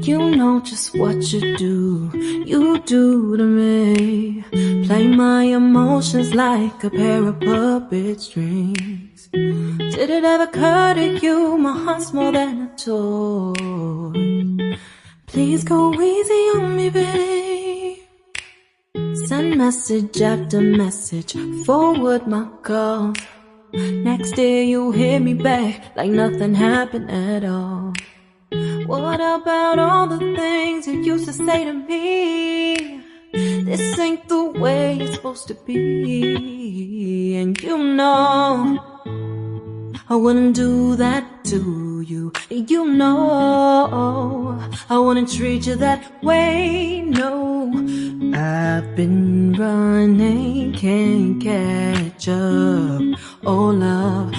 You know just what you do to me. Play my emotions like a pair of puppet strings. Did it ever occur to you my heart's more than a toy? Please go easy on me, babe. Send message after message, forward my calls. Next day you hit me back like nothing happened at all. What about all the things you used to say to me? This ain't the way it's supposed to be. And you know I wouldn't do that to you. You know I wouldn't treat you that way, no. I've been running, can't catch up. Oh love,